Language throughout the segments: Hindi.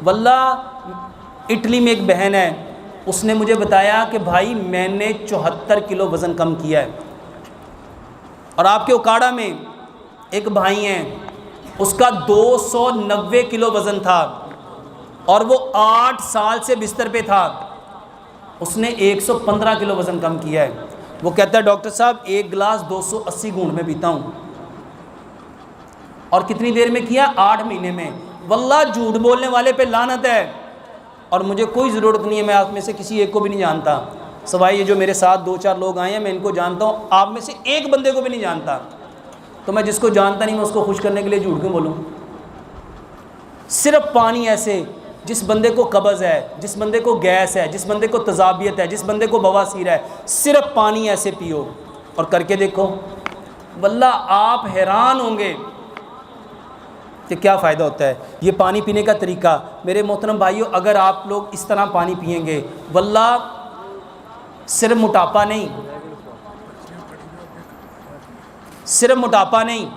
वल्लाह इटली में एक बहन है, उसने मुझे बताया कि भाई मैंने 74 किलो वज़न कम किया है। और आपके उकाड़ा में एक भाई हैं, उसका 290 किलो वज़न था और वो 8 साल से बिस्तर पे था, उसने 115 किलो वज़न कम किया है। वो कहता है डॉक्टर साहब एक गिलास 280 घूंट में पीता हूँ। और कितनी देर में किया? 8 महीने में। वल्लाह झूठ बोलने वाले पे लानत है। और मुझे कोई ज़रूरत नहीं है, मैं आप में से किसी एक को भी नहीं जानता, सवाई ये जो मेरे साथ 2-4 लोग आए हैं मैं इनको जानता हूँ, आप में से एक बंदे को भी नहीं जानता। तो मैं जिसको जानता नहीं मैं उसको खुश करने के लिए झूठ क्यों बोलूँ? सिर्फ पानी ऐसे, जिस बंदे को कब्ज़ है, जिस बंदे को गैस है, जिस बंदे को तज़ाबियत है, जिस बंदे को बवासीर है, सिर्फ पानी ऐसे पियो और करके देखो, वल्लाह आप हैरान होंगे कि क्या फ़ायदा होता है। ये पानी पीने का तरीका मेरे मोहतरम भाइयों, अगर आप लोग इस तरह पानी पिएंगे, वल्लाह सिर्फ मोटापा नहीं, सिर्फ मोटापा नहीं,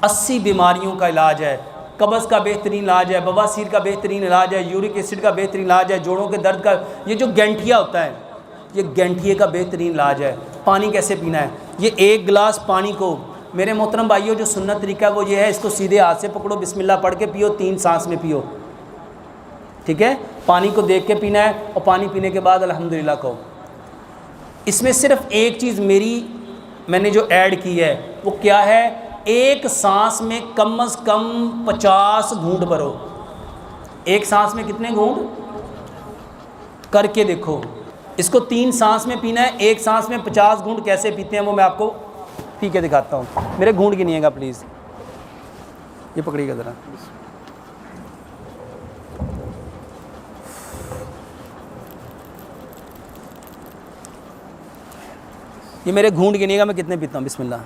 80 बीमारियों का इलाज है। कब्ज़ का बेहतरीन इलाज है, बवासीर का बेहतरीन इलाज है, यूरिक एसिड का बेहतरीन इलाज है, जोड़ों के दर्द का, ये जो गैंठिया होता है, ये गैंठिए का बेहतरीन इलाज है। पानी कैसे पीना है? ये एक गिलास पानी को मेरे मोहतरम भाइयों जो सुन्नत तरीका है वो ये है, इसको सीधे हाथ से पकड़ो, बिस्मिल्लाह पढ़ के पियो, 3 सांस में पियो, ठीक है? पानी को देख के पीना है और पानी पीने के बाद अल्हम्दुलिल्लाह कहो। इसमें सिर्फ एक चीज़ मैंने जो ऐड की है वो क्या है? एक सांस में कम से कम 50 घूंट भरो। एक सांस में कितने घूंट? करके देखो। इसको 3 सांस में पीना है, एक सांस में 50 घूंट कैसे पीते हैं वो मैं आपको पी के दिखाता हूँ। मेरे घूंट गिनिएगा प्लीज़, ये पकड़िएगा ज़रा। ये मेरे घूंट गिनिएगा मैं कितने पीता हूँ। बिस्मिल्लाह।